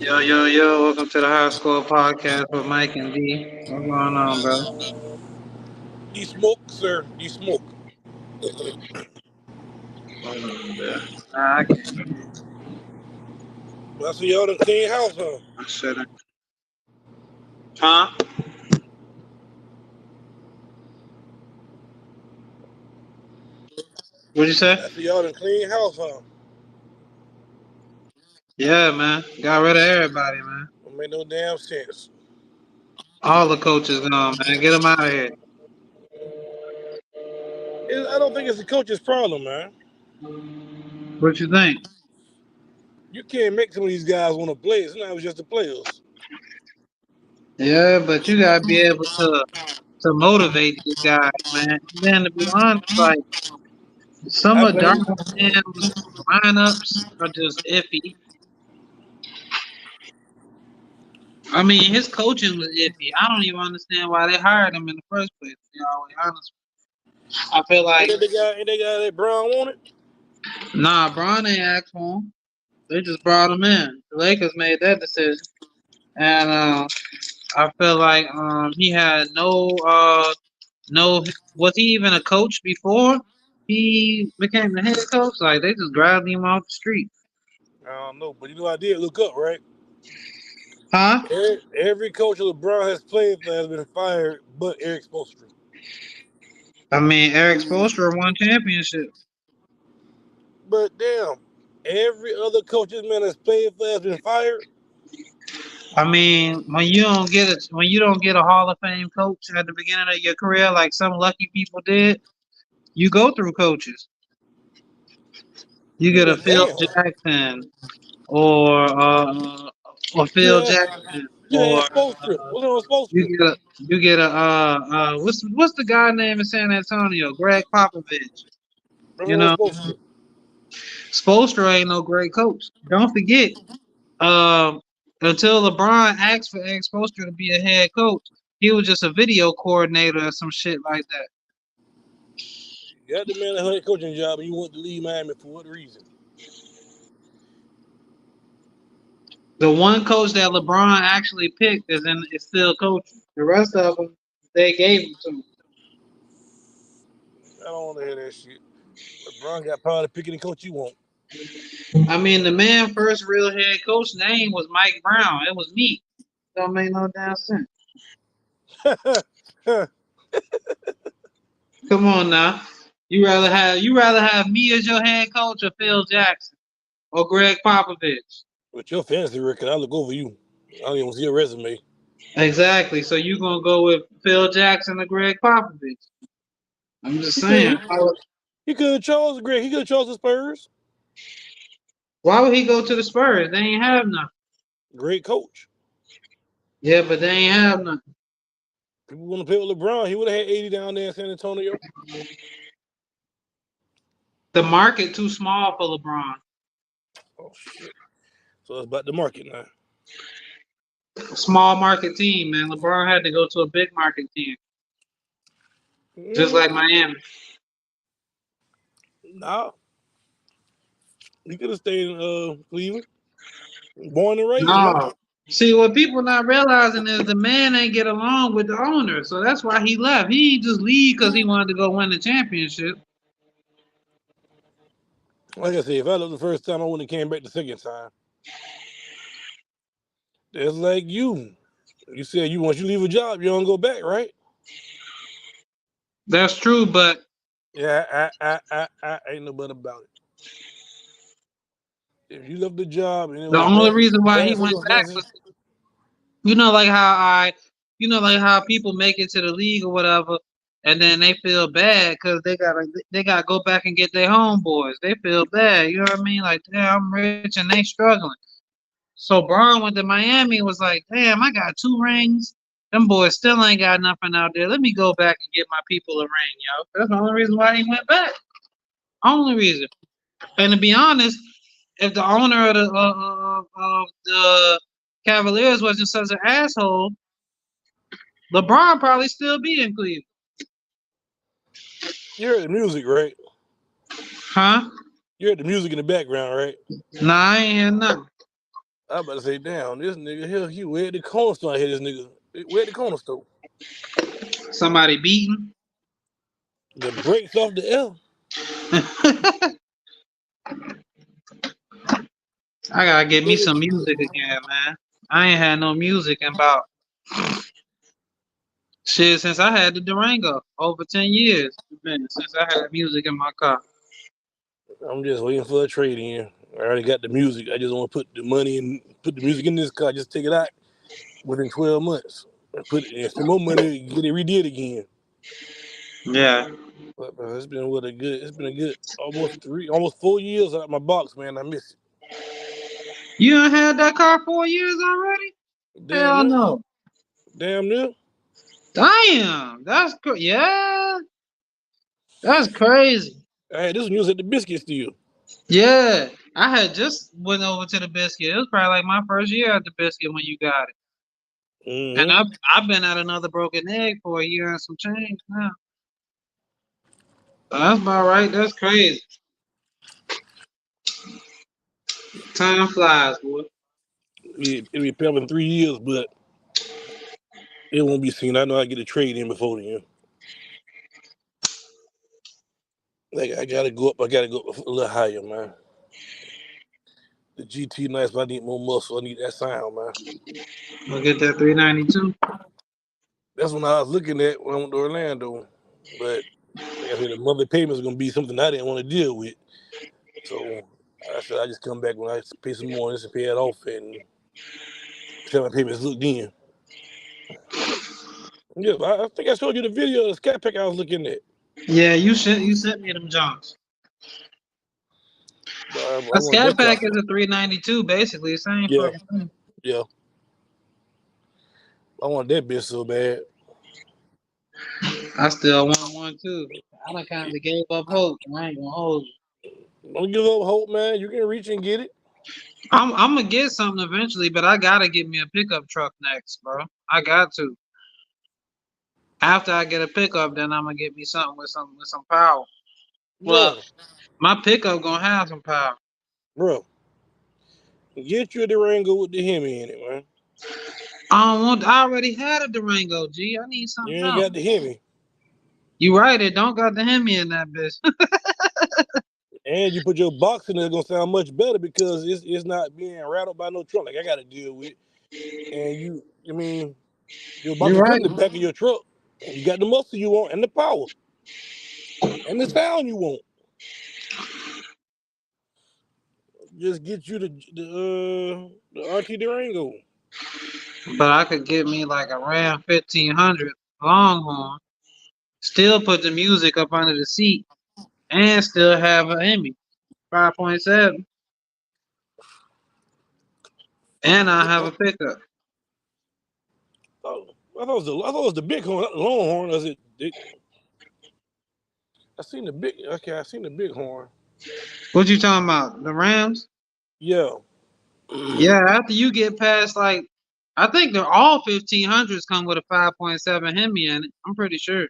Yo, yo, yo, welcome to the High Score Podcast with Mike and D. What's going on, bro? You smoke, sir. You smoke. Hold on, bro. Nah, I can't. I see y'all done clean house, huh? I shouldn't. Huh? What'd you say? I see y'all done clean house, huh? Yeah, man. Got rid of everybody, man. Don't make no damn sense. All the coaches gone, man. Get them out of here. I don't think it's the coach's problem, man. What you think? You can't make some of these guys want to play. Sometimes it's just the players. Yeah, but you gotta be able to motivate these guys, man. And then to be honest, like some I of blame. Darvin's lineups are just iffy. I mean, his coaching was iffy. I don't even understand why they hired him in the first place. To be always honest, I feel Ain't like that that Brown wanted? nah, Bron ain't asked for him. They just brought him in. The Lakers made that decision, and I feel like he had no. Was he even a coach before he became the head coach? Like they just grabbed him off the street, I don't know, but I did look up, right? huh? Every coach LeBron has played for has been fired, but Eric Spoelstra. I mean, Eric Spoelstra won championships. But damn, every other coach this man has played for has been fired. I mean, when you don't get a Hall of Fame coach at the beginning of your career, like some lucky people did, you go through coaches. You get a But Phil damn, Jackson or you Phil had Jackson you had or Spoelstra. What's wrong with Spoelstra? you get a what's the guy name in San Antonio? Greg Popovich. What's You wrong with know, Spoelstra? Spoelstra ain't no great coach. Don't forget, um, until LeBron asked for Eric Spoelstra to be a head coach, he was just a video coordinator or some shit like that. You got the man a head coaching job, and you want to leave Miami for what reason? The one coach that LeBron actually picked is still coaching. The rest of them they gave him to. I don't want to hear that shit. LeBron got power to pick any coach you want. I mean, the man first real head coach name was Mike Brown. It was me. Don't make no damn sense. Come on now. You rather have me as your head coach or Phil Jackson or Greg Popovich? With your fantasy record, I look over you. I don't even see your resume. Exactly. So you gonna go with Phil Jackson or Greg Popovich? I'm just He could saying. he could have chose Greg. He could have chose the Spurs. Why would he go to the Spurs? They ain't have nothing. Great coach. Yeah, but they ain't have nothing. People want to play with LeBron. He would have had 80 down there in San Antonio. The market too small for LeBron. Oh shit. So it's about the market now. Small market team, man. LeBron had to go to a big market team, just like Miami. Nah, he could have stayed in Cleveland. Born and raised, man. No. See, what people not realizing is the man ain't get along with the owner, so that's why he left. He ain't just leave because he wanted to go win the championship. Like I said, if I left the first time, I wouldn't have came back the second time. That's like you. You said once you leave a job, you don't go back, right? That's true, but Yeah, I ain't no but about it. If you left the job and it the was only reason why he bad went back circumstances, was, you know, like how like how people make it to the league or whatever, and then they feel bad because they gotta go back and get their homeboys. They feel bad, you know what I mean? Like, damn, I'm rich and they struggling. So Braun went to Miami and was like, damn, I got 2 rings. Them boys still ain't got nothing out there. Let me go back and get my people a ring, yo. That's the only reason why he went back. Only reason. And to be honest, if the owner of the Cavaliers wasn't such an asshole, LeBron probably still be in Cleveland. you heard the music, right? Huh? You heard the music in the background, right? Nah, I ain't hear nothing. I about to say, damn, this nigga here, he way at the corner store. I hear this nigga way at the corner store. Somebody beating. The brakes off the L. I gotta get me some music again, man. I ain't had no music in about shit since I had the Durango. Over 10 years it's been since I had music in my car. I'm just waiting for a trade in. I already got the music. I just want to put the money and put the music in this car. Just take it out within 12 months and put it and spend more money, get it redid again. Yeah. But it's been it's been a good almost 4 years out of my box, man. I miss You done had that car 4 years already? it. Hell no. Damn near. Damn. Yeah. That's crazy. I had this news at the biscuit still. Yeah. I had just went over to the biscuit. It was probably like my first year at the biscuit when you got it. And Mm-hmm. I've been at another broken egg for a year and some change now. So that's about right. That's crazy. Time flies, boy. It'll be paid up in 3 years, but it won't be seen. I know I get a trade in before then. Like I gotta go up. I gotta go up a little higher, man. The GT nice, but I need more muscle. I need that sound, man. We'll get that 392. That's when I was looking at when I went to Orlando. But like I said, the monthly payments are gonna be something I didn't want to deal with. So I said I just come back when I pay some more and just pay it off and see how my payments look then. Yeah, I think I showed you the video of the scat pack I was looking at. Yeah, you sent me them jumps. But I A want scat that car. pack is a 392, basically. Same Yeah, fucking thing. yeah. I want that bitch so bad. I still want one too. I done kind of gave up hope. I ain't gonna hold you. Don't give up hope, man. You can reach and get it. I'm gonna get something eventually, but I gotta get me a pickup truck next, bro. I got to. After I get a pickup, then I'm gonna get me something with some power. Well, Bro, my pickup gonna have some power. bro. Get you a Durango with the Hemi in it, man. I don't want. I already had a Durango, G. I need You something ain't else. got the Hemi. You right? It don't got the Hemi in that bitch. And you put your box in there, it's gonna sound much better because it's not being rattled by no truck like I gotta deal with. And your box You is good right? in the back of your truck. And you got the muscle you want and the power and the sound you want. Just get you the RT Durango. But I could get me like a Ram 1500 Longhorn. Still put the music up under the seat and still have an Hemi 5.7, and I have a pickup. Oh, I thought it was the big horn, not the Longhorn. I seen the big horn. What you talking about? The Rams? Yeah. Yeah, after you get past like, I think they're all 1500s come with a 5.7 Hemi in it. I'm pretty sure.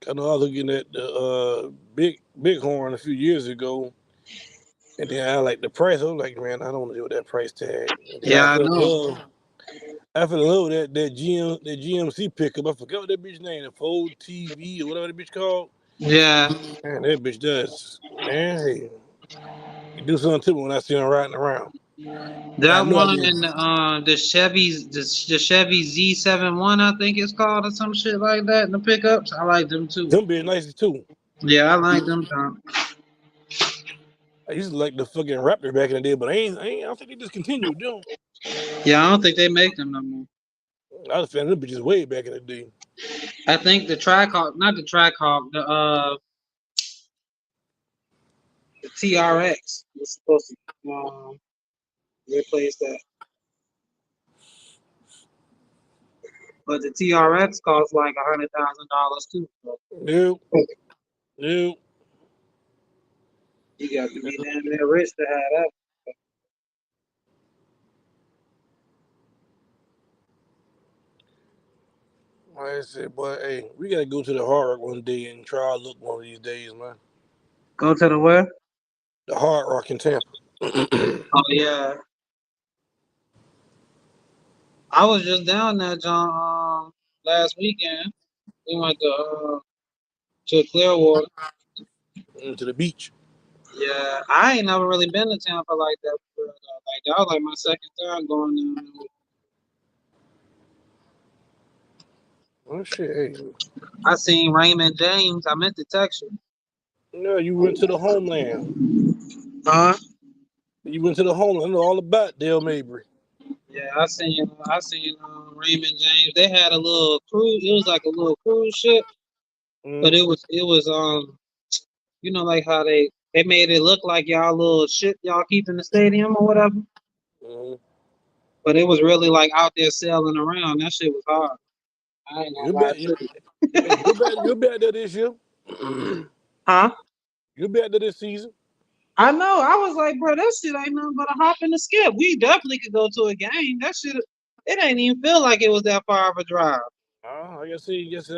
I know I was looking at the big horn a few years ago, and then I like the price. I was like, man, I don't want to deal with that price tag. And then Yeah, I know. I fell in love with that GMC pickup. I forgot what that bitch name, the Fold TV or whatever that bitch called. Yeah, Man, that bitch does. Man, hey, you do something to me when I see him riding around. And I that know I one did. and the Chevy Z71, I think it's called, or some shit like that in the pickups. I like them too. Them bitch nice too. Yeah, I like them. Tom. I used to like the fucking Raptor back in the day, but I don't think they discontinued them. Yeah, I don't think they make them no more. I was a fan of them bitches way back in the day. I think the Trackhawk, not the Trackhawk, the TRX was supposed to replace that, but the TRX costs like $100,000 too. So Nope, nope. you got to be damn near rich to have that. Like I said, boy, hey, we gotta go to the Hard Rock one day and try our luck one of these days, man. Go to the where? The Hard Rock in Tampa. Oh yeah, I was just down there, John, last weekend. We went to Clearwater. To the beach. Yeah, I ain't never really been to Tampa like that before. Like that was like my second time going down there. Oh shit! Hey, I seen Raymond James. I meant to text you. no, you went to the homeland. Huh? You went to the homeland. I know all about Dale Mabry. Yeah, I seen Raymond James. They had a little cruise. It was like a little cruise ship, but Mm-hmm. it was like how they made it look like y'all little ship y'all keep in the stadium or whatever. Mm-hmm. But it was really like out there sailing around. That shit was hard. I ain't You'll gonna be lie you, to you. hey, you'll be out there this year. Huh? You'll be out there this season. I know. I was like, bro, that shit ain't nothing but a hop and a skip. We definitely could go to a game. That shit, it ain't even feel like it was that far of a drive. Like I said, guess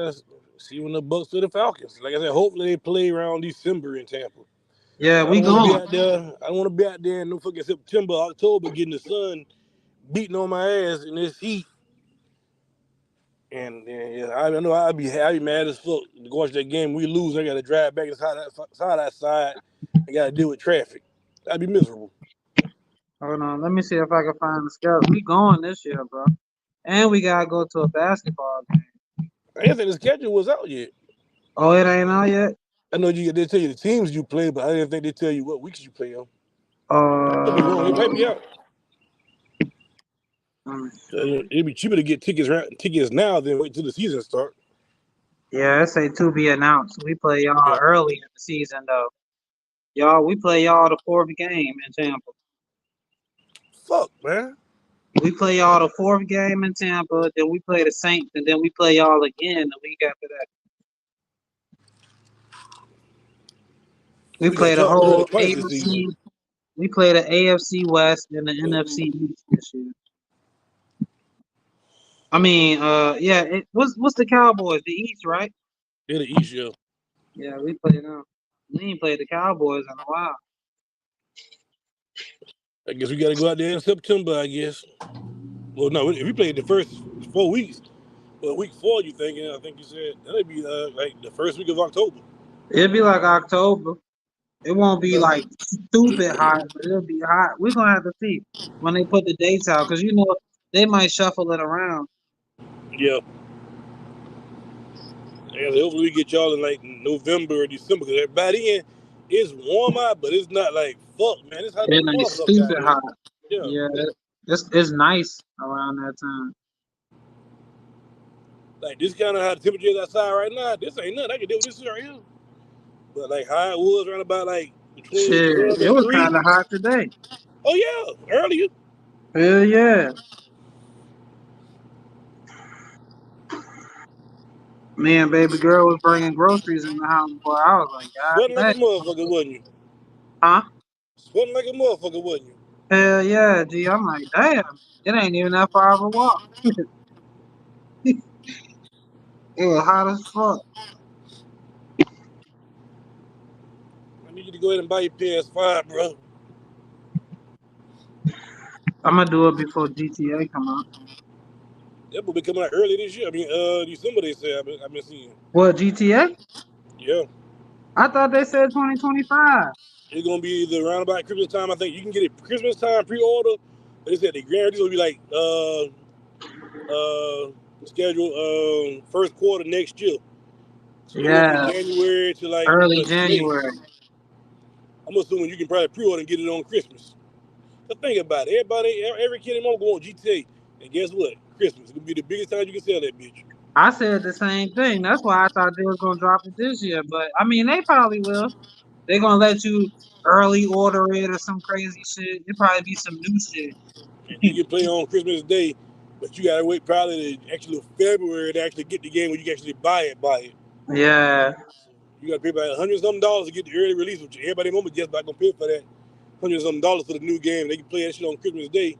see when the Bucks to the Falcons. Like I said, hopefully they play around December in Tampa. Yeah, I we don't want to be going. out there. I don't want to be out there in no fucking September, October, getting the sun beating on my ass in this heat. And yeah, I know I'd be mad as fuck to watch that game. We lose, I got to drive back inside. I got to deal with traffic. I'd be miserable. Hold on. Let me see if I can find the schedule. We going this year, bro. And we gotta go to a basketball game. I didn't think the schedule was out yet. Oh, it ain't out yet. I know they tell you the teams you play, but I didn't think they tell you what weeks you play on. I could be wrong. It might be Uh, out. let me It'd be cheaper to get tickets now than wait till the season start. Yeah, it say to be announced. We play y'all Yeah. early in the season though. We play y'all the fourth game in Tampa. Fuck, man. We play y'all the fourth game in Tampa, then we play the Saints, and then we play y'all again the week after that. We We got play the y'all early whole twice this season. AFC. We play the AFC West and the NFC East this year. I mean, yeah. What's the Cowboys? The East, right? They're the East, yeah. Yeah, we play them. We ain't played the Cowboys in a while. I guess we got to go out there in September, I guess. Well, no, if we played the first 4 weeks, well, week 4, I think you said, that'd be like the first week of October. It'll be like October. It won't be Uh, like stupid hot, but it'll be hot. We're gonna have to see when they put the dates out, because they might shuffle it around. yeah. And hopefully we get y'all in like November or December, because by then it's warm out, but it's not like, fuck, man, it's hot than It a ain't motherfucker out stupid here. hot. Yeah. Yeah, it's nice around that time. Like, this kind of hot temperature is outside right now, this ain't nothing. I can deal with this right here. But like how it was around about like between Shit, 12 it and was 3. kind of hot today. Oh, yeah, earlier. Hell yeah. Me and baby girl was bringing groceries in the house, boy. I was like, Sweating God like a dang. motherfucker, wasn't you? Huh? Sweating like a motherfucker, wasn't you? Hell yeah, G. I'm like, damn. It ain't even that far of a walk. It was hot as fuck. I need you to go ahead and buy your PS5, bro. I'm gonna do it before GTA come out. That will be coming out early this year. I mean, December they say I've been seeing. What, GTA? Yeah. I thought they said 2025. It's gonna be either around about Christmas time. I think you can get it Christmas time pre-order. But they said the guarantee will be like scheduled first quarter next year. So anywhere from Yeah, January to like early May. January. I'm assuming you can probably pre-order and get it on Christmas. But think about it. Every kid and mom go on GTA. And guess what? Christmas is gonna be the biggest time you can sell that bitch. I said the same thing. That's why I thought they was gonna drop it this year. But I mean, they probably will. They're gonna let you early order it or some crazy shit. It probably be some new shit. And you can play on Christmas Day, but you gotta wait probably to actually February to actually get the game where you can actually buy it. Yeah, You gotta pay about $100 to get the early release, which everybody in the moment just not gonna pay for that $100 for the new game. They can play that shit on Christmas Day,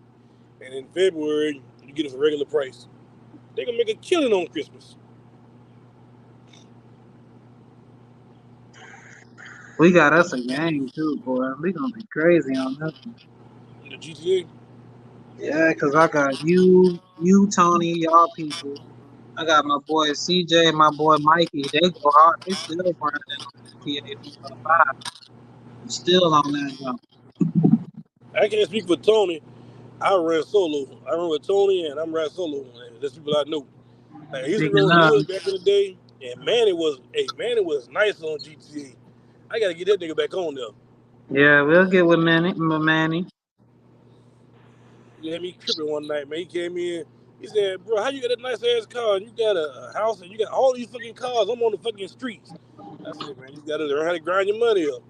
and in February you get it for regular price. They gonna make a killing on Christmas. we got us a game too, boy. We gonna be crazy on this one. The GTA. Yeah, cause I got you, Tony, y'all people. I got my boy CJ, my boy Mikey. They go hard. They still grinding on GTA 5. Still on that jump. I can't speak for Tony. I ran solo. I run with Tony and I'm riding solo. And that's people I know. Like, I used to Speaking run with of, Wood back in the day, and Manny was nice on GTA. I gotta get that nigga back on there. yeah, we'll get with Manny. He had me tripping one night, man. He came in. He said, "Bro, how you got that nice ass car and you got a house and you got all these fucking cars? I'm on the fucking streets." I said, "Man, you gotta learn how to grind your money up."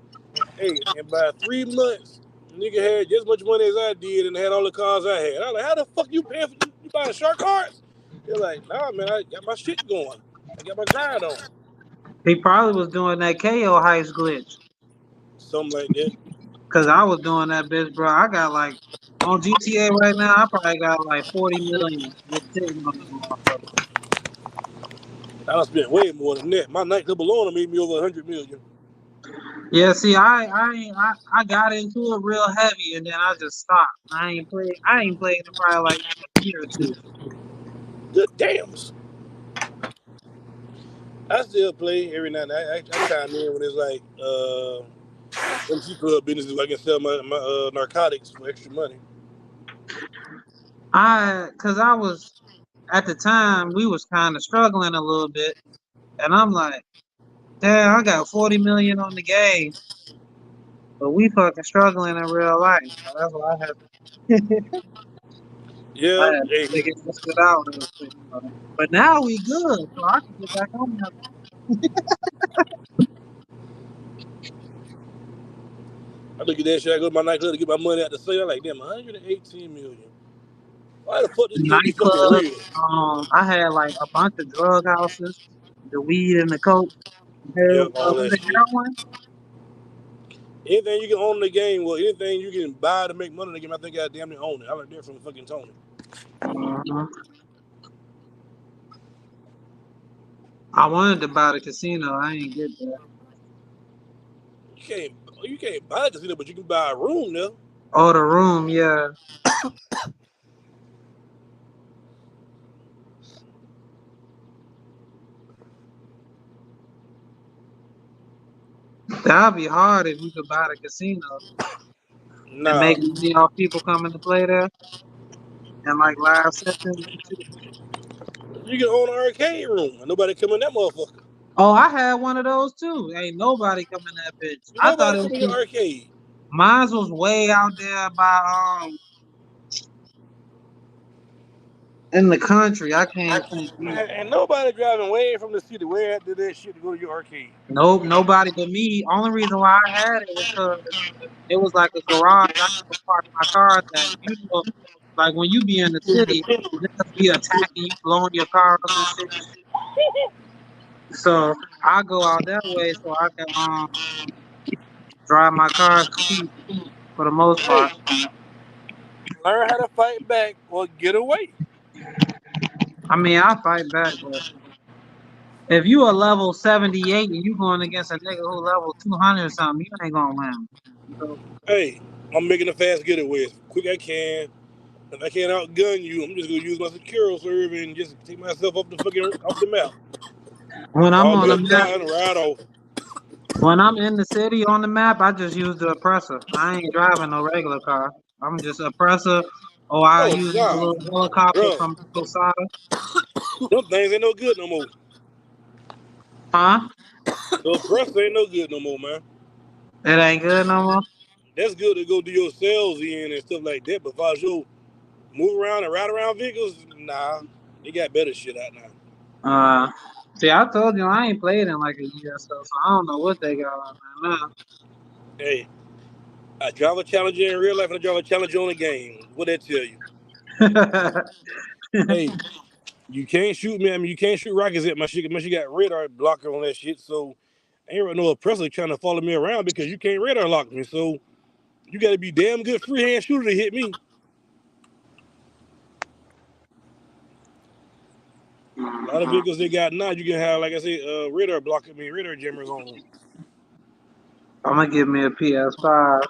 Hey, and by 3 months, nigga had just as much money as I did and had all the cars I had. I was like, "How the fuck you paying for you buying shark cards?" They're like, "Nah, man, I got my shit going. I got my grind on." He probably was doing that KO heist glitch. Something like that. Cause I was doing that bitch, bro. I got like on GTA right now. I probably got like 40 million just sitting on that motherfucker. I done spent way more than that. My nightclub alone made me over 100 million. Yeah, see, I got into it real heavy, and then I just stopped. I ain't played in probably like a year or two. Good dams. I still play every now and then. I chime in when it's like MC club businesses where I can sell my narcotics for extra money. Cause I was at the time we was kind of struggling a little bit, and I'm like, damn, I got 40 million on the game, but we fucking struggling in real life. So that's why I Yeah, had to hey, figure this shit out real quick. But now we good, so I can get back on that. I look at that shit. I go to my nightclub to get my money out the sale. I'm like, damn, 118 million. Why the fuck this can't be fucking Nightclub. real? I had like a bunch of drug houses, the weed and the coke. Yep, all Was that it shit. heroin? Anything you can own in the game, well, anything you can buy to make money in the game, I think I damn near own it. I learned that from fucking Tony. Mhm. I wanted to buy the casino. I ain't get that. You can't you can't buy a casino, but you can buy a room there. Oh, the room, yeah. That'd be hard if you could buy the casino and Nah, make money off people coming to play there and like live sessions and shit. you can own an arcade room and nobody come in that motherfucker. Oh, I had one of those too. Ain't nobody coming that bitch. I thought Nobody it come in your was arcade. mine was way out there by in the country. I can't think. And nobody driving way from the city, way out to that shit to go to your arcade. Nope, nobody but me. Only reason why I had it was because it was like a garage I could park my cars at. You know, like when you be in the city, niggas be attacking you, blowing your car up and shit. So I go out that way so I can drive my cars cheap for the most Hey, part. learn how to fight back or get away. I mean, I fight back, but if you a level 78 and you going against a nigga who level 200 or something, you ain't gonna win. So, Hey, I'm making a fast getaway as quick as I can. If I can't outgun you, I'm just gonna use my secure serve and just take myself off the map. when I'm Call on me the a map, car and ride off. when I'm in the city on the map, I just use the oppressor. I ain't driving no regular car. I'm just oppressor, or I Oh use a nah, little helicopter bro, from Osada. them things ain't no good no more. Huh? The oppressor ain't no good no more, man. It ain't good no more. That's good to go do your sales in and stuff like that. But if I was your move around and ride around vehicles, nah, they got better shit out now. Uh, See, I told you I ain't played in like a year or so, so I don't know what they got on there Hey, I drive a Challenger in real life and I drive a Challenger on the game. What that tell you? now. Hey, you can't shoot me. I mean, you can't shoot rockets at my shit. My shit got radar blocker on that shit. So ain't no oppressor trying to follow me around because you can't radar lock me. So you got to be damn good freehand shooter to hit me. A lot of vehicles they got now, you can have, like I said, radar blocker, radar jammers on them. I'm gonna give me a PS5,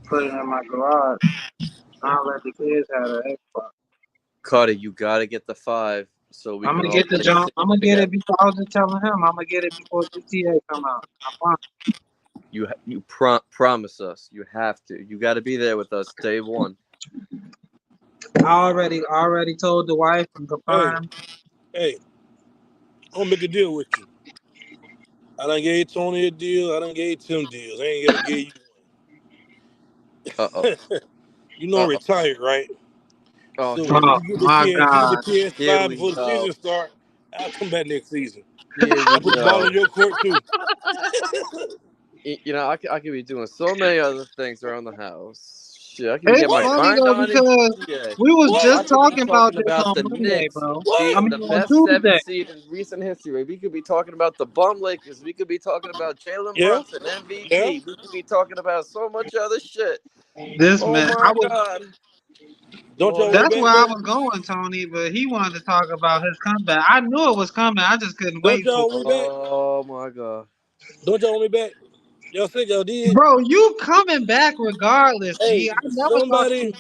put it in my garage. I'll let the kids have the Xbox. Carter, you gotta get the 5 so we I'm can gonna all get the play jump. I'm gonna get together. it before. I was just telling him I'm gonna get it before GTA come out. I promise. Promise us. You have to. You got to be there with us day one. I already told the wife and Hey, confirmed. hey, I'm gonna make a deal with you. I done gave Tony a deal. I done gave Tim deals. I ain't gotta give you Uh oh. one. You know I'm Uh oh. retired, right? Oh, So here if we Oh you get the my PS, you get the God. here PS5 we before the go. season start, I'll come back next season. Here I we put the ball go. in your court too. You know, I could be doing so many other things around the house. Shit, I could be It's getting my What? funny grind though on in because GTA. we was What? I just could be talking about talking this about on the Monday, Knicks bro. I being What? mean the on best 7 Tuesday. seed in recent history. We could be talking about the bum Lakers. We could be talking about Jalen Yeah, Brunson, yeah. MVP. We could be talking about so much other shit. This Oh man, I my was. god. Don't Oh y'all want my me That's back where I god. though? was going, Tony. But he wanted to talk about his comeback. I knew it was coming. I just couldn't Don't wait for y'all it. want me back? Oh my god. Don't y'all want me back? Y'all said y'all did. Bro, you coming back regardless, G. Hey, I never thought you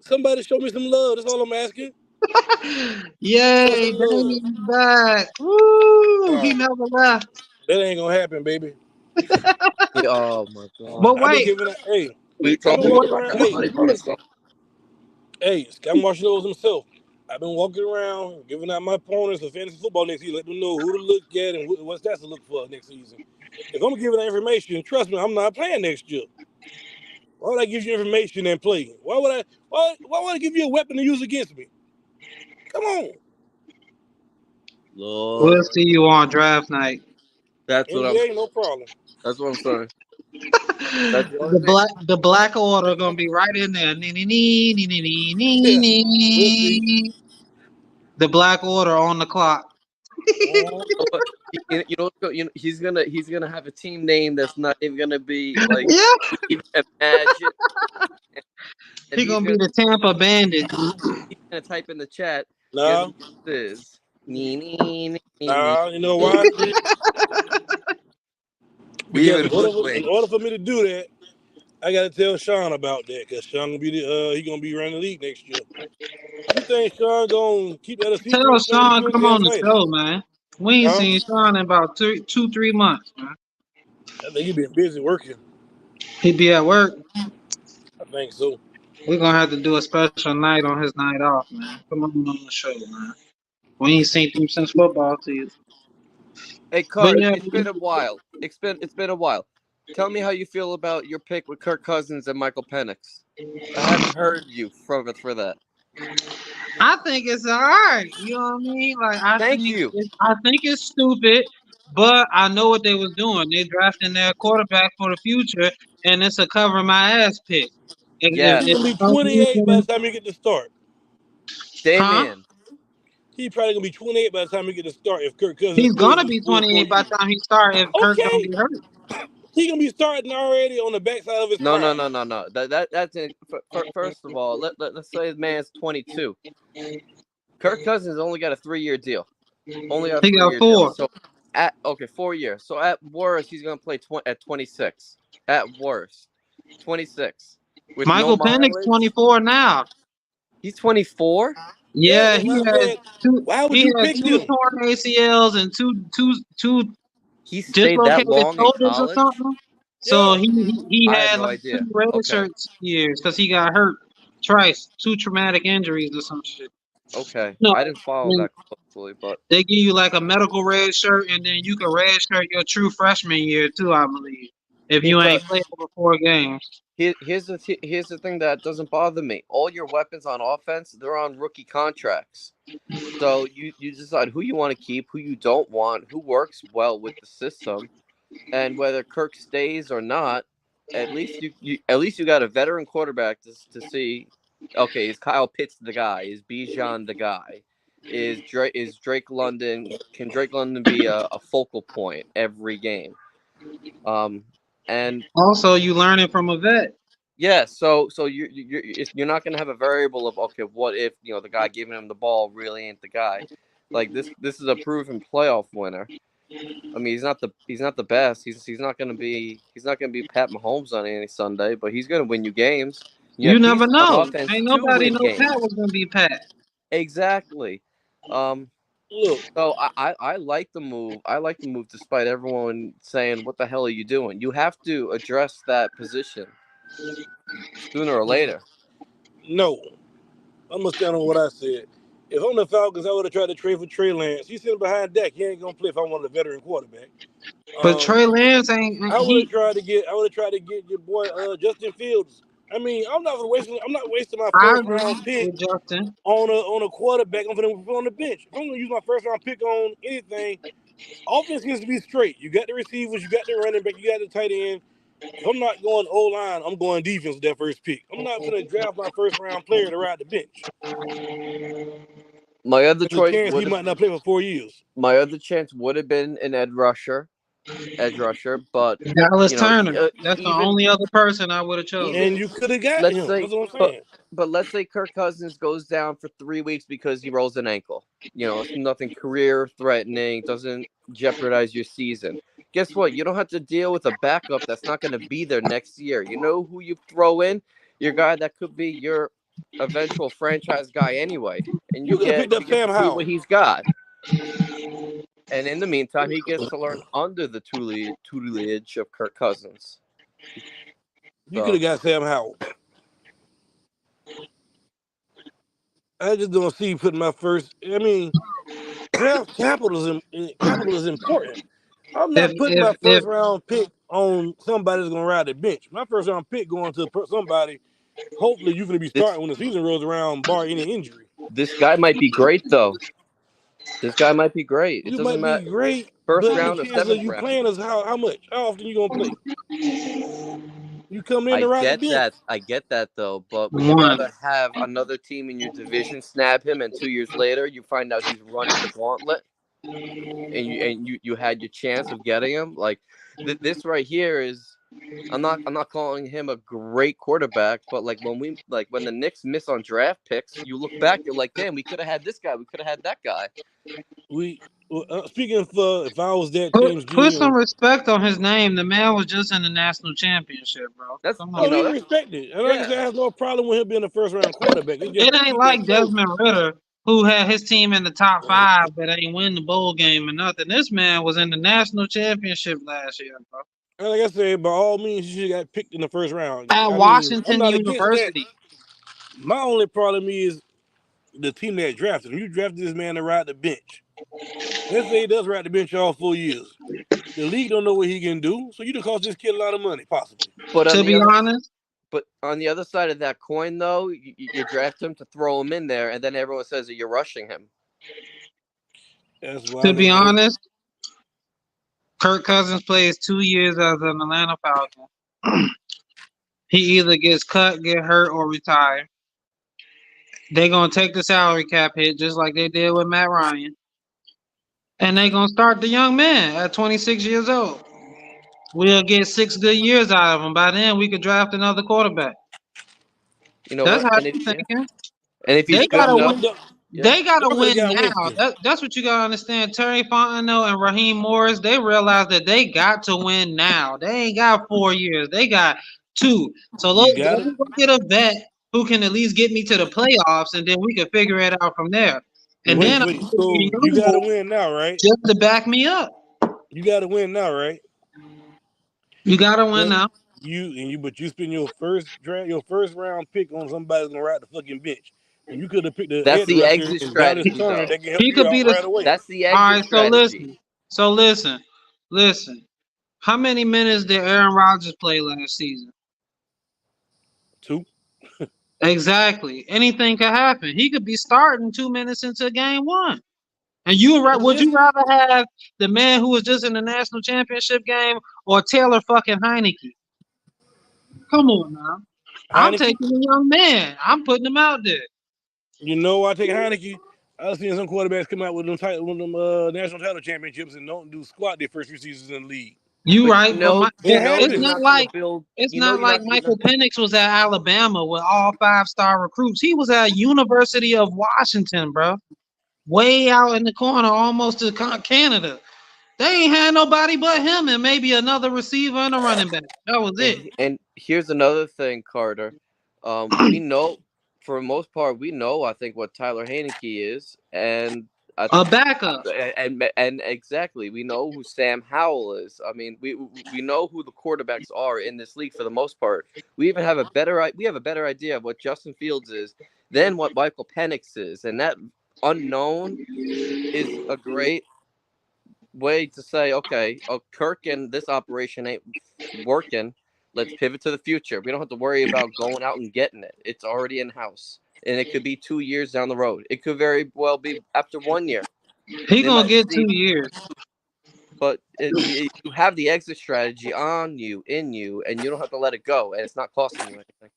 somebody show me some love. That's all I'm asking. was gone. Show Yay, some love. Damien's back. Woo! He Nah, never left. that ain't gonna happen, baby. Yeah, oh my god. But I've been wait, giving out. Hey, We I've been talking but walking about around. that Hey, money person. Scam Marshall knows himself. I've been walking around giving out my opponents for fantasy football next season. Let them know who to look at and what stats to look for next season. If I'm giving that information, trust me, I'm not playing next year. Why would I give you information and play? Why would I give you a weapon to use against me? Come on. we'll Lord. see you on draft night. That's what I'm NBA, no problem. that's what I'm saying. That's the only The thing. black order gonna be right in there. Nee, nee, nee, nee, nee, nee, nee, Yeah, we'll see. nee. The black order on the clock. Uh-huh. But he's gonna have a team name that's not even gonna be like Yeah, even imagine, and he gonna be the Tampa Bandits. he's gonna type in the chat. Guess Nah, what this is? Nee, nee, nee, nee, nah. You know nee. why? We Because even in hoodwink. order for me to do that, I gotta tell Sean about that. Cause Sean gonna be he gonna be running the league next year. You think Sean gonna keep that a Tell secret? Tell me Sean you a come damn on the fighter. show, man. We ain't Huh? seen Sean in about 3 months, man. I think he been busy working. He be at work. I think so. We're gonna have to do a special night on his night off, man. Come on the show, man. We ain't seen him since football season. Hey But Carter, yeah, it's been a while. It's been a while. Tell me how you feel about your pick with Kirk Cousins and Michael Penix. I haven't heard you for that. I think it's alright. You know what I mean? Like Thank you. I think it's stupid, but I know what they was doing. They drafting their quarterback for the future, and it's a cover my ass pick. He gonna Yes, be 28 by the time he get to start. Huh? Damian. He probably gonna be 28 by the time he get to start if Kirk Cousins He's plays gonna his be full 4 28 by years. the time he start if Kirk don't Okay, get hurt. he gonna be starting already on the backside of his No, no, prime. no, no, no. That's first of all. Let's say the man's 22. Kirk Cousins only got a 3-year deal. Only got a He three got year deal. 4. So at 4 years. So at worst, he's gonna play at 26. At worst, 26 with no Michael Penix mileage. 24 now. He's 24. Yeah, Yeah, that's why I said, why would he you had pick two him? torn ACLs and two He stayed that dislocated long in shoulders or college. something. So Yeah, he I had had no like idea. 2 red Okay, shirts years because he got hurt twice, 2 traumatic injuries or some shit. okay. No, I didn't follow and that closely, but they give you like a medical red shirt, and then you can red shirt your true freshman year too, I believe, if yeah, you ain't possibly. played over 4 games. here's the thing that doesn't bother me. All your weapons on offense, they're on rookie contracts. So you decide who you want to keep, who you don't want, who works well with the system, and whether Kirk stays or not. At least you got a veteran quarterback to see. Okay, is Kyle Pitts the guy? Is Bijan the guy? Is Drake London? Can Drake London be a focal point every game? Um, and Also, you learning from a vet. yeah, so you're not gonna have a variable of, okay, what if the guy giving him the ball really ain't the guy? Like this is a proven playoff winner. I mean, he's not the best. He's not gonna be Pat Mahomes on any Sunday, but he's gonna win you games. You You have never pieces on know. offense Ain't to nobody win know Pat games. was gonna be Pat. Exactly. Um, Look, so I like the move. I like the move despite everyone saying, "What the hell are you doing?" You have to address that position sooner or later. no, I'm gonna stand on what I said. If I'm the Falcons, I would have tried to trade for Trey Lance. He's sitting behind Dak. He ain't gonna play if I wanted a veteran quarterback. But Um, Trey Lance ain't I would have he. tried to get. I would have tried to get your boy Justin Fields. I mean, I'm not wasting my I first round agree pick with Justin. on a quarterback. I'm gonna put on the bench. If I'm gonna use my first round pick on anything, offense needs to be straight. You got the receivers, you got the running back, you got the tight end. If I'm not going O line, I'm going defense with that first pick. I'm not gonna draft my first round player to ride the bench. My other There's a choice chance he would have might not play for 4 years. my other chance would have been an edge rusher, but Dallas you know, Turner. That's the even only other person I would have chosen. And even you could have got let's him. say, That's what I'm but saying. let's say Kirk Cousins goes down for 3 weeks because he rolls an ankle. It's nothing career threatening, doesn't jeopardize your season. Guess what? You don't have to deal with a backup that's not going to be there next year. You know who you throw in? Your guy that could be your eventual franchise guy anyway, and You could have picked you up get to Sam see what Howell. he's got. And in the meantime, he gets to learn under the tutelage of Kirk Cousins. You could So have got Sam Howell. I just don't see putting my first. I mean, draft capital is important. I'm If not putting if my if first round pick on somebody that's gonna ride the bench. My first round pick going to somebody. Hopefully, you're gonna be this starting when the season rolls around, bar any injury. this guy might be great though. This guy might be great. It You doesn't might be matter. great, First but the round or chance of seventh you round. playing is how much? How often you gonna play? You coming in I to ride the get bench? that. I get that though. But would you one, rather have another team in your division snab him, and 2 years later you find out he's running the gauntlet, and you had your chance of getting him? Like this right here is. I'm not calling him a great quarterback, but when the Knicks miss on draft picks, you look back, you're like, damn, we could have had this guy, we could have had that guy. We speaking for if I was that put team's put some GM. respect on his name. The man was just in the national championship, bro. That's Come you on. Oh, know he that's respected, and like I yeah. said, I have no problem with him being a first round quarterback. It's just It to ain't keep that like close. Desmond Ritter, who had his team in the top five, but ain't win the bowl game or nothing. This man was in the national championship last year, bro. And like I said, by all means, he should have got picked in the first round. At I mean, I'm Washington not against that. University. My only problem is the team that drafted him. You drafted this man to ride the bench. Let's say he does ride the bench all 4 years. The league don't know what he can do, so you done cost this kid a lot of money, possibly. But on To the be other honest, but on the other side of that coin, though, you draft him to throw him in there, and then everyone says that you're rushing him. That's why to I be just don't. honest, Kirk Cousins plays 2 years as an Atlanta Falcon. He either gets cut, get hurt, or retire. They gonna take the salary cap hit just like they did with Matt Ryan, and they gonna start the young man at 26 years old. We'll get 6 good years out of him. By then, we could draft another quarterback. You know That's what? how I'm thinking. And if They he's good gotta Y'all, enough, win. y'all, yeah. They gotta y'all could have win got now. Winston. That's what you gotta understand. Terry Fontenot and Raheem Morris, they realize that they got to win now. They ain't got 4 years. They got two. So You let got it. me go get a vet who can at least get me to the playoffs, and then we can figure it out from there. And then Wait. I'll give you So a you young got to boy win now, right? just to back me up. You got to win now, right? You gotta win But now. but you spend your first round pick on somebody who's gonna ride the fucking bench. When you could have picked the That's edge the rusher exit and Dallas strategy, Turner though. that can help He you could be out the. right away. That's the All exit right. So strategy. listen. So listen. Listen. How many minutes did Aaron Rodgers play last season? Two. Exactly. Anything could happen. He could be starting 2 minutes into game one. And would you Listen, rather have the man who was just in the national championship game or Taylor fucking Heineke? Come on now. I'm Heineke. taking the young man. I'm putting him out there. You know I take Heineke. I've seen some quarterbacks come out with them national title championships and don't do squat their first few seasons in the league. You But right, but It it's you're happens. not not gonna like build. it's You know not you're like not. Michael Penix was at Alabama with all 5-star recruits. He was at University of Washington, bro. Way out in the corner, almost to Canada. They ain't had nobody but him and maybe another receiver and a running back. That was it. And here's another thing, Carter. We know, for the most part, we know. I think what Tyler Heineke is, and I, A backup. and exactly, we know who Sam Howell is. I mean, we know who the quarterbacks are in this league for the most part. We even have a better idea of what Justin Fields is than what Michael Penix is, and that unknown is a great way to say, okay, oh, Kirk and this operation ain't working. Let's pivot to the future. We don't have to worry about going out and getting it. It's already in house, and it could be 2 years down the road. It could very well be after 1 year. He They gonna might get see, 2 years. but you have the exit strategy on you, in you, and you don't have to let it go, and it's not costing you anything.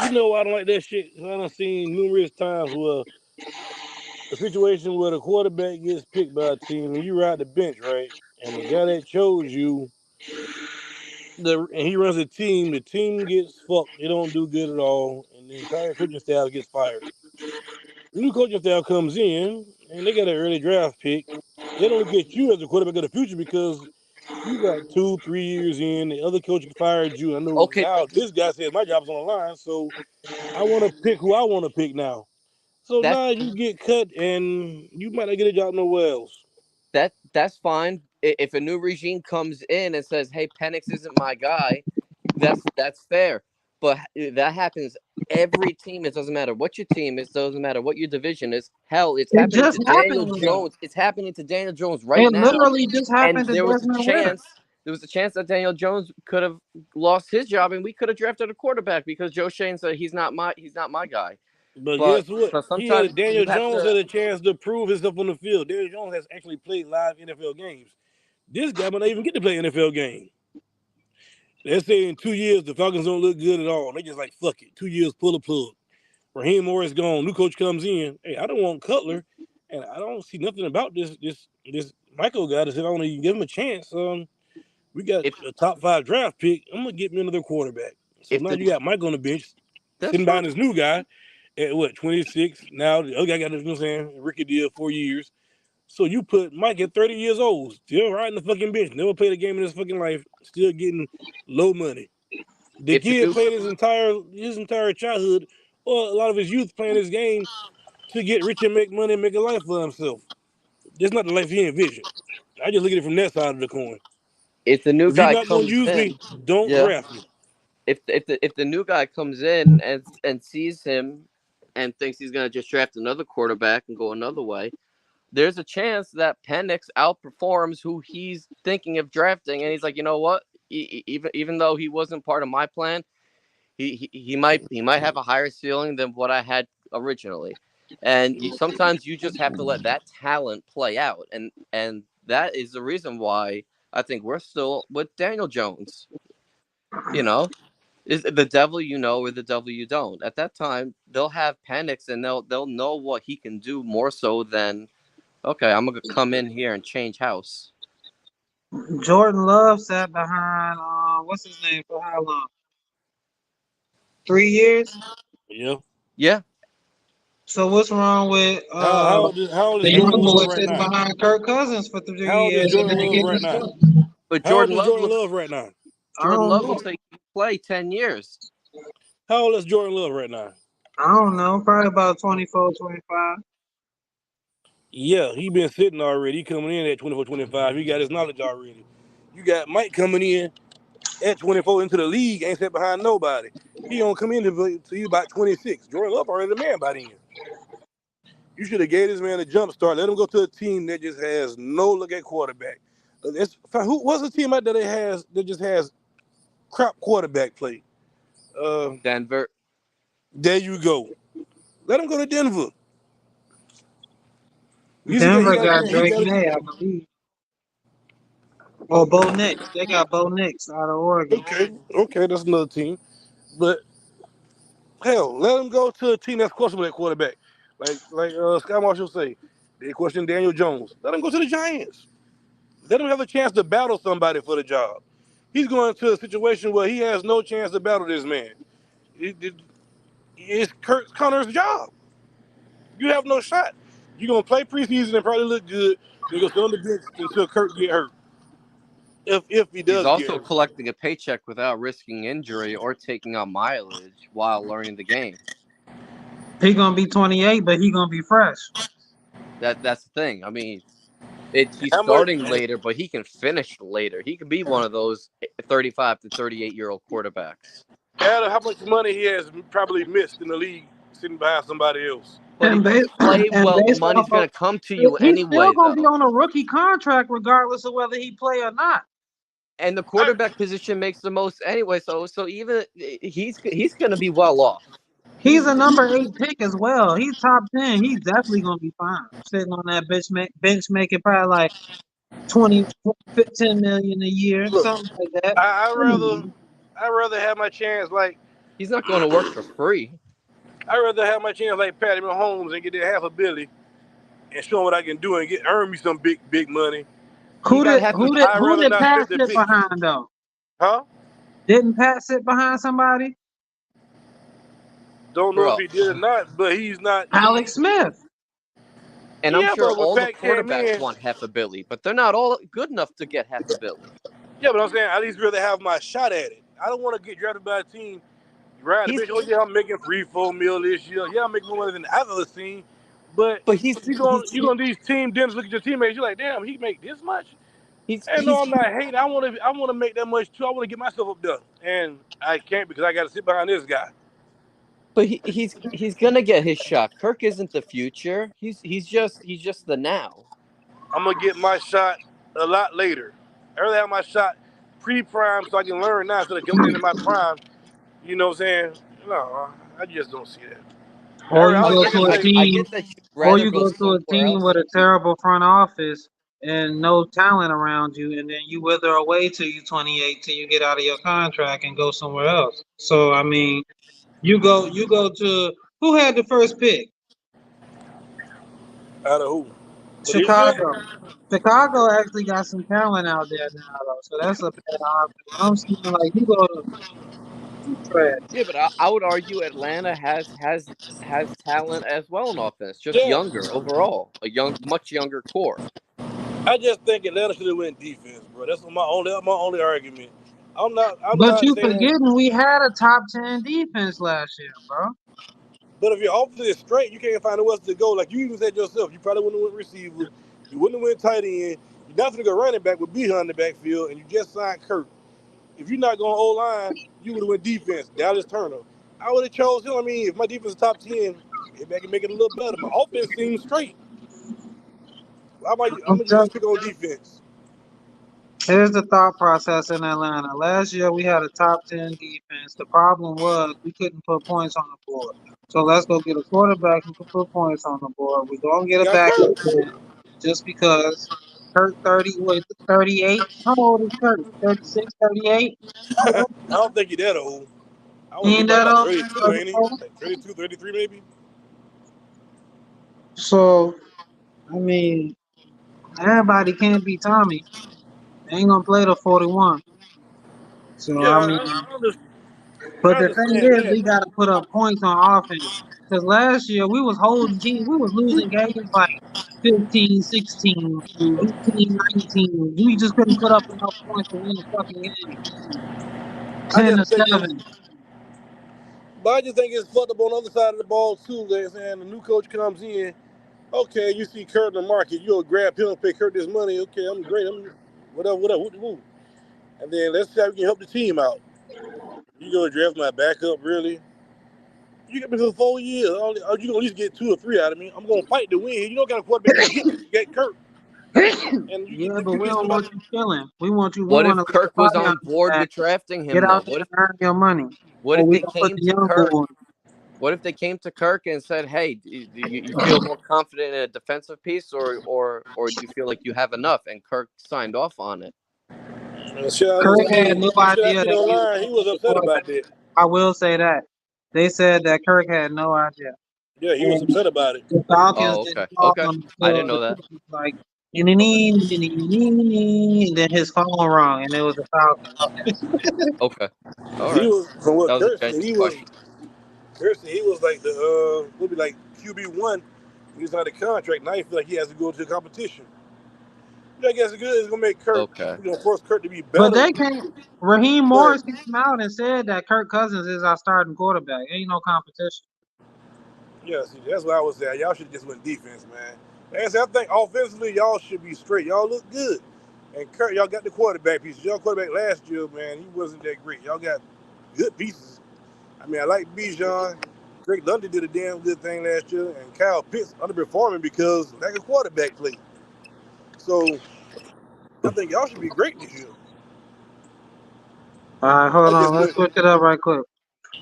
You know I don't like that shit. I done seen numerous times where a situation where the quarterback gets picked by a team and you ride the bench, right? And the guy that chose you, and he runs the team gets fucked. They don't do good at all, and the entire coaching staff gets fired. The new coaching staff comes in, and they got an early draft pick. They don't look at you as the quarterback of the future because you got 2, 3 years in. The other coach fired you. I know Okay, now this guy says my job's on the line, so I want to pick who I want to pick now. So that's now you get cut, and you might not get a job nowhere else. that's fine. If a new regime comes in and says, "Hey, Penix isn't my guy," that's fair. But that happens every team. It doesn't matter what your team is. Doesn't matter what your division is. Hell, it's It happening just to happened Daniel with him. Jones. It's happening to Daniel Jones right It now. literally just And happened to there was a Desmond Ritter. chance. There was a chance that Daniel Jones could have lost his job, and we could have drafted a quarterback because Joe Shane said he's not my guy. But But guess what? but He had sometimes Daniel you have Jones to. had a chance to prove himself on the field. Daniel Jones has actually played live NFL games. This guy might not even get to play an NFL game. Let's say in 2 years the Falcons don't look good at all. They just like fuck it. 2 years, pull the plug. Raheem Morris gone. New coach comes in. Hey, I don't want Cutler, and I don't see nothing about this Michael guy that said I want to give him a chance. We got if a top 5 draft pick. I'm gonna get me another quarterback. So if now the you got Mike on the bench, That's sitting fine. behind this new guy at what 26. Now the other guy got, you know what I'm saying, rookie deal 4 years. So you put Mike at 30 years old, still riding the fucking bench, never played a game in his fucking life, still getting low money. The If the kid new played his entire childhood, or a lot of his youth playing this game to get rich and make money and make a life for himself. That's not the life he envisioned. I just look at it from that side of the coin. if the new If you're guy not gonna comes use me, in, don't yeah. draft me. If the new guy comes in and sees him and thinks he's gonna just draft another quarterback and go another way, there's a chance that Penix outperforms who he's thinking of drafting, and he's like, you know what? Even though he wasn't part of my plan, he might have a higher ceiling than what I had originally. And sometimes you just have to let that talent play out, and that is the reason why I think we're still with Daniel Jones. You know, is the devil you know or the devil you don't. At that time, they'll have panics and they'll know what he can do more so than, okay, I'm gonna come in here and change house. Jordan Love sat behind what's his name for how long? 3 years. Yeah. Yeah, So what's wrong with How old is the Jordan young Love boy right sitting now? behind Kirk Cousins for three How old is years and Jordan then Love getting right his now? stuff? but How old Jordan is Love Jordan looks. Love right now? I Jordan don't Love know. looks like he can play 10 years. How old is Jordan Love right now? I don't know. Probably about 24, 25. Yeah, he been sitting already. He coming in at 24, 25. He got his knowledge already. You got Mike coming in at 24 into the league, ain't sat behind nobody. He don't come in to you about 26. Jordan Love already the man by then. You should have gave this man a jump start. Let him go to a team that just has no look at quarterback. What's the team out there that just has crap quarterback play? Uh, Denver. there you go. Let him go to Denver. He Denver got a got chance. He Drake got a May, I believe. Or Bo Nix. They got Bo Nix out of Oregon. okay. That's another team. But hell, let him go to a team that's questionable at quarterback. Like Scott Marshall say, they question Daniel Jones. Let him go to the Giants. Let him have a chance to battle somebody for the job. He's going to a situation where he has no chance to battle this man. It's Kurt Connor's job. You have no shot. You're gonna play preseason and probably look good. Then go sit on the bench until Kurt get hurt. if he He's does get also hurt. collecting a paycheck without risking injury or taking on mileage while learning the game. He gonna be 28, but he gonna be fresh. That's the thing. I mean, he's How much? starting later, but he can finish later. He can be one of those 35 to 38-year-old quarterbacks. Out how much money he has probably missed in the league sitting behind somebody else. But And if you based play and well, the based off money's of going to come to you he's still anyway, gonna be though. on a rookie contract regardless of whether he play or not. And the I, quarterback position makes the most anyway. So even he's going to be well off. He's He's a number 8 pick as well. He's top 10. He's definitely gonna be fine. Sitting on that bench making probably like 20, 10 million a year, look, something like that. I I rather have my chance like he's not going to work for free. I rather have my chance like Patty Mahomes and get that half a billy and show what I can do and earn me some big money. He got half a I Who rather did not Pat take the sit pick, behind though? huh? Didn't Pat sit behind somebody? Don't know if bro. he did or not, but he's not. Alex Smith. And I'm Yeah, sure but when all the Pat came quarterbacks in, want half a billy, but they're not all good enough to get half a billy. yeah, but I'm saying I at least rather have my shot at it. I don't want to get drafted by a team. Right, He's bitch. Oh yeah, I'm making 3-4 mil this year. Yeah, I'm making more money than I've ever seen. But but you going to these team dinners, look at your teammates. You're like, damn, he make this much. And no, he's I'm not hating. I want to make that much too. I want to get myself up there, and I can't because I got to sit behind this guy. but he's gonna get his shot. Kirk isn't the future. He's just the now. I'm gonna get my shot a lot later. I rather have my shot pre-prime so I can learn now instead of jumping into my prime. You know what I'm saying? No, I just don't see that. Or you I go Like I get to a say, I team get that you'd rather go somewhere else. with a terrible front office and no talent around you, and then you wither away till you 28 till you get out of your contract and go somewhere else. So I mean, you go to who had the first pick? out of who? For this year? Chicago. Chicago actually got some talent out there now though, so that's a bad option. I'm saying like you go to trash. Yeah, but I would argue Atlanta has talent as well in offense, just Yeah. younger overall, much younger core. I just think Atlanta should have went defense, bro. That's my only argument. I'm But not you saying. forgetting we had a top 10 defense last year, bro. But if your offense is straight, you can't find nowhere else to go. Like you even said yourself, you probably wouldn't have went receiver. You wouldn't have went tight end. You're not going to go running back with Behan in the backfield, and you just signed Kirk. If you're not going O line, you would have went defense. Dallas Turner. I would have chose him. I mean, if my defense is top 10, maybe I can make it a little better. My offense seems straight. I'm I'm gonna telling just pick on defense. Here's the thought process in Atlanta. Last year we had a top 10 defense. The problem was we couldn't put points on the board. So let's go get a quarterback who can put points on the board. We're going to get a Got backup Kirk. plan just because Kurt 30 was 38. How old is Kurt? 36, 38? I don't think he's that old. I He want to be ain't about that like old. 32, ain't he? Like 32, 33 maybe. So, I mean, everybody can't be Tommy. They ain't going to play the 41. So, Yeah, I mean, I but the thing understand is, that. we got to put up points on offense. Because last year, we was holding teams. We was losing games like 15, 16, 18, 19. We just couldn't put up enough points to win a fucking game. I 10 to just think it's, 7. but I just think it's fucked up on the other side of the ball too. They're saying the new coach comes in. Okay, you see Kurt in the market, you'll grab him, pay Kurt this money. Okay, I'm great. I'm whatever, woo. And then let's see how we can help the team out. You gonna draft my backup, really? You got me for 4 years. You gonna at least get 2 or 3 out of me. I'm gonna fight to win. You know what kind of quarterback gonna get me? You get Kurt, and Yeah, but you we get don't somebody. want you killing. We want you. We What want if to let the Kirk was fire on out board your ass. with drafting Get him though? out there and earn your money. What Or if we they going to put came the to young Kirk? boy. What if they came to Kirk and said, "Hey, do you feel more confident in a defensive piece, or do you feel like you have enough?" And Kirk signed off on it. Shit Kirk had no I idea seen that we was online, he going was to the upset quarterback. about that. I will say that. They said that Kirk had no idea. Yeah, he was And upset about it. the Falcons Oh, didn't okay, call okay. him I until didn't the know that. coach was like, Okay, and then his phone rang, and it was the Falcons. okay. All He right. was from That what was a Kirsten. genuine question. He was like the would be like QB1. He was on the contract. Now he feel like he has to go to the competition. Yeah, I guess it's good. It's gonna make Kirk, Okay. force Kirk to be But better. they can't. Raheem But Morris came out and said that Kirk Cousins is our starting quarterback. Ain't no competition. yeah, see, that's what I was saying. Y'all should have just went defense, man. Like I said, I think offensively y'all should be straight. Y'all look good. And Kirk, y'all got the quarterback pieces. Y'all quarterback last year, man, he wasn't that great. Y'all got good pieces. I mean, I like Bijan. Drake London did a damn good thing last year, and Kyle Pitts underperforming because lack of quarterback play. So I think y'all should be great this year. All right, hold I on. just Let's went. switch it up right quick.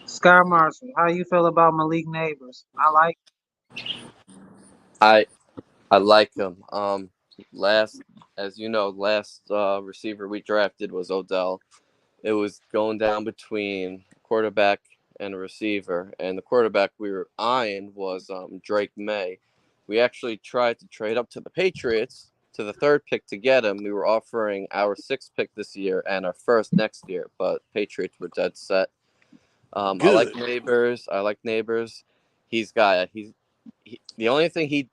Sky Marshall, how you feel about Malik Neighbors? I like. I I like him. Last, as you know, last receiver we drafted was Odell. It was going down between quarterback and a receiver, and the quarterback we were eyeing was Drake May. We actually tried to trade up to the Patriots to the third pick to get him. We were offering our sixth pick this year and our first next year, but Patriots were dead set. I like Good. Neighbors. I like Neighbors. The only thing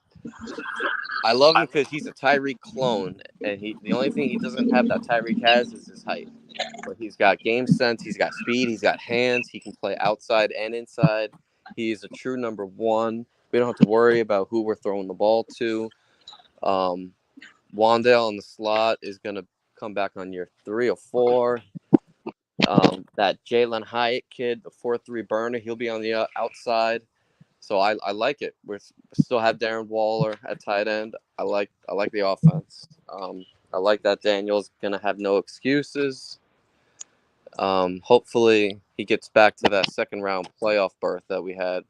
I love him because he's a Tyreek clone, and the only thing he doesn't have that Tyreek has is his height. But he's got game sense, he's got speed, he's got hands, he can play outside and inside. He is a true number one. We don't have to worry about who we're throwing the ball to. Wandale in the slot is going to come back on year 3 or 4. That Jalen Hyatt kid, the 4-3 burner, he'll be on the outside. So I like it. We still have Darren Waller at tight end. I like the offense. I like that Daniel's gonna have no excuses. Hopefully he gets back to that second round playoff berth that we had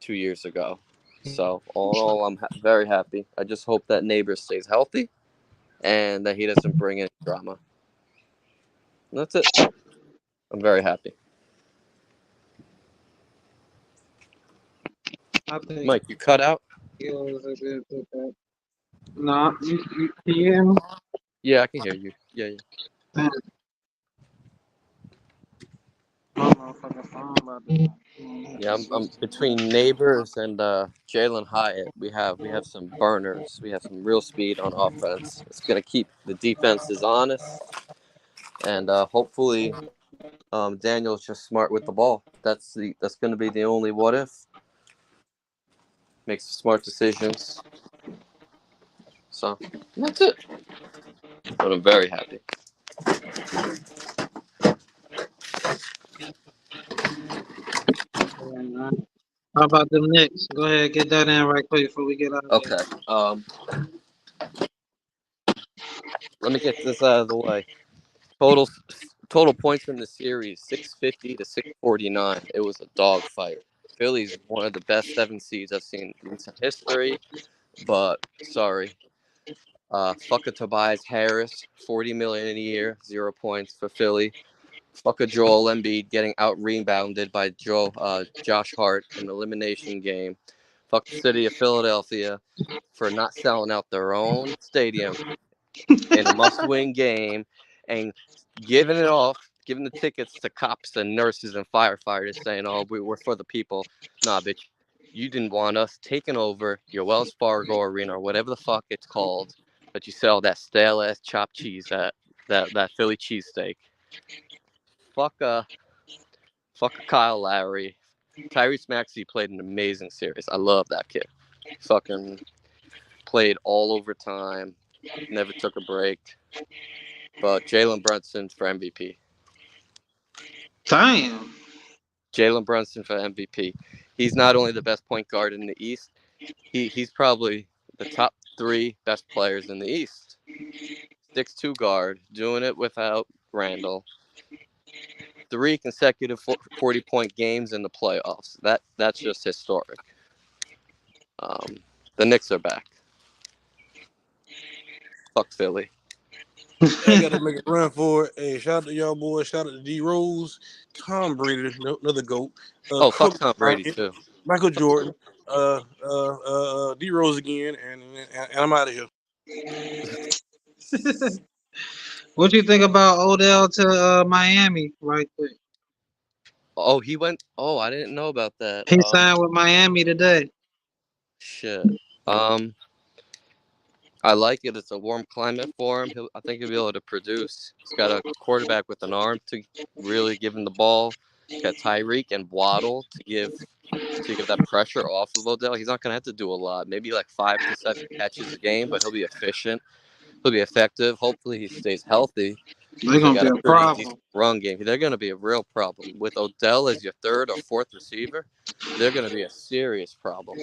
2 years ago. So all in all, I'm very happy. I just hope that Neighbor stays healthy and that he doesn't bring any drama. And that's it. I'm very happy. I think Mike, you cut out? it was a good pickup. No, you can you hear me? Yeah, I can hear you. Yeah, yeah. Damn, my motherfucking phone about to. Yeah, I'm between Neighbors and Jalen Hyatt. We have some burners. We have some real speed on offense. It's gonna keep the defenses honest, and hopefully, Daniel's just smart with the ball. That's gonna be the only what if. Makes smart decisions. So that's it. But I'm very happy. How about them Knicks? Go ahead, get that in right quick before we get out of here. Okay. Let me get this out of the way. Total total points in the series 650 to 649. It was a dogfight. Philly's one of the best 7 seeds I've seen in recent history, but sorry. Fuck a Tobias Harris, 40 million a year, 0 points for Philly. Fuck a Joel Embiid getting out rebounded by Josh Hart in the elimination game. Fuck the city of Philadelphia for not selling out their own stadium in a must-win game and giving the tickets to cops and nurses and firefighters saying, "Oh, we're for the people." Nah, bitch, you didn't want us taking over your Wells Fargo Arena or whatever the fuck it's called that you sell that stale ass chopped cheese at that Philly cheesesteak. Fuck fuck Kyle Lowry. Tyrese Maxey played an amazing series. I love that kid. Fucking played all overtime. Never took a break. But Jalen Brunson for MVP. Damn. Jalen Brunson for MVP. He's not only the best point guard in the East, he's probably the top 3 best players in the East. 6'2" guard, doing it without Randall. 3 consecutive 40-point games in the playoffs. That's just historic. Um, the Knicks are back. Fuck Philly. Hey, I got to make a run for it. Hey, shout out to y'all boys. Shout out to D Rose, Tom Brady, another goat. Oh, fuck Kobe Tom Brady Bryant, too. Michael Jordan, D Rose again, and I'm out of here. What you think about Odell to Miami right quick? Oh, he went. Oh, I didn't know about that. He signed with Miami today. Shit. Um, I like it. It's a warm climate for him. I think he'll be able to produce. He's got a quarterback with an arm to really give him the ball. He's got Tyreek and Waddle to give that pressure off of Odell. He's not going to have to do a lot. Maybe like 5 to 7 catches a game, but he'll be efficient. He'll be effective. Hopefully, he stays healthy They're because they gonna got be a a pretty decent problem. run game. They're going to be a real problem with Odell as your third or fourth receiver. They're going to be a serious problem,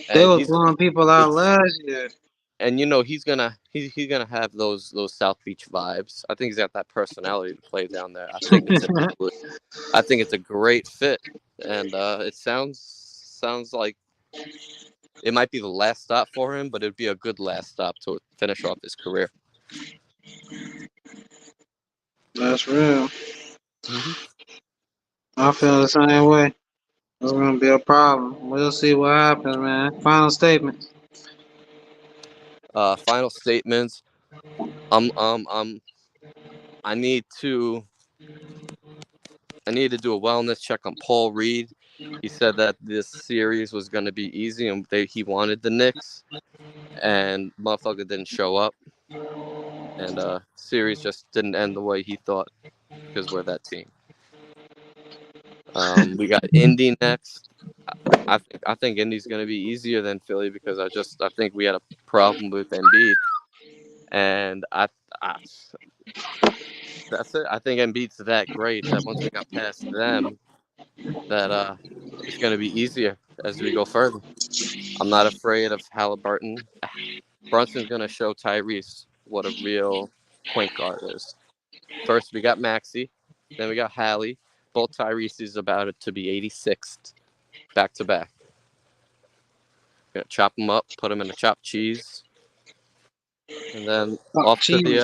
They and was he's blowing people out it's last year. and he's gonna have those South Beach vibes. I think he's got that personality to play down there. I think it's a great fit, and it sounds like it might be the last stop for him, but it'd be a good last stop to finish off his career. That's real. hmm I feel the same way. It's gonna be a problem. We'll see what happens, man. Final statement. Final statements. Um, um, um. I need to I need to do a wellness check on Paul Reed. He said that this series was going to be easy, and he wanted the Knicks, and motherfucker didn't show up, and series just didn't end the way he thought because we're that team. We got Indy next. I think Indy's going to be easier than Philly because I think we had a problem with Embiid, and I that's it. I think Embiid's that great that once we got past them, that it's going to be easier as we go further. I'm not afraid of Halliburton. Brunson's going to show Tyrese what a real point guard is. First, we got Maxey. Then we got Hallie. Both Tyrese's about it to be 86th, back to back. Gonna chop them up, put them in a chopped cheese, and then Oh, cheese.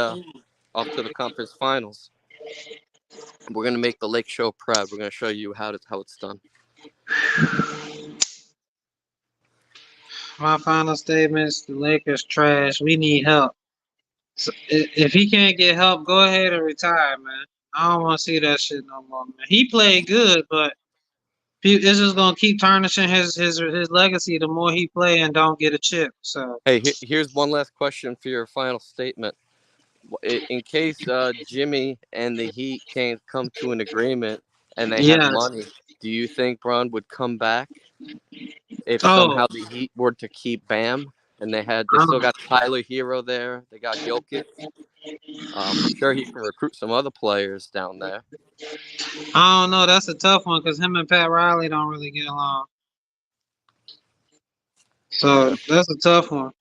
off to the conference finals. We're gonna make the Lake Show proud. We're gonna show you how it's done. My final statements: the Lakers trash. We need help. So, if he can't get help, go ahead and retire, man. I don't want to see that shit no more, man. He played good, but it's just gonna keep tarnishing his legacy the more he play and don't get a chip. So Hey, here's one last question for your final statement. In case Jimmy and the Heat can't come to an agreement and they have yes. money, do you think Braun would come back if Oh, somehow the Heat were to keep Bam and they still got Tyler Hero there, they got Jokic? I'm sure he can recruit some other players down there. I don't know. That's a tough one because him and Pat Riley don't really get along. So that's a tough one.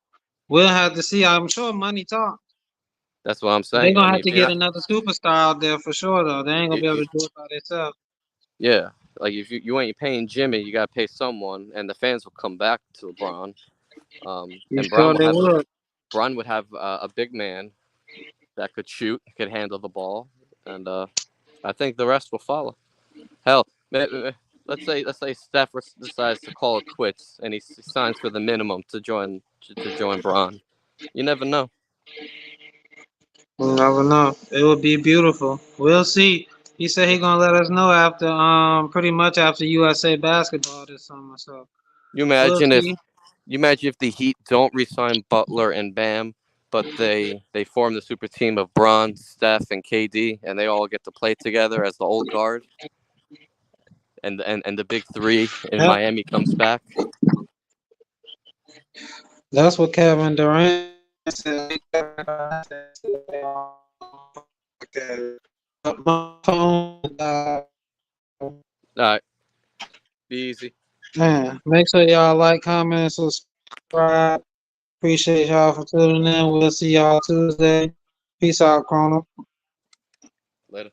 We'll have to see. I'm sure money talk. That's what I'm They're saying. I gonna have mean, to get another superstar out there for sure, though. They ain't gonna be able to do it by themselves. yeah, like if you ain't paying Jimmy, you gotta pay someone, and the fans will come back to LeBron. You And sure they would? Braun would have a big man that could shoot, could handle the ball, and I think the rest will follow. Hell, let's say Steph decides to call it quits and he signs for the minimum to join Braun. You never know. We'll never know. It would be beautiful. We'll see. He said he gonna let us know after pretty much after USA basketball this summer. So You we'll imagine if see. you imagine if the Heat don't resign Butler and Bam, but they form the super team of Braun, Steph, and KD, and they all get to play together as the old guard, and the big three in Yep. Miami comes back. That's what Kevin Durant said. My phone died. All right, be easy. Man, make sure y'all like, comment, and subscribe. Appreciate y'all for tuning in. We'll see y'all Tuesday. Peace out, Chrono. Later.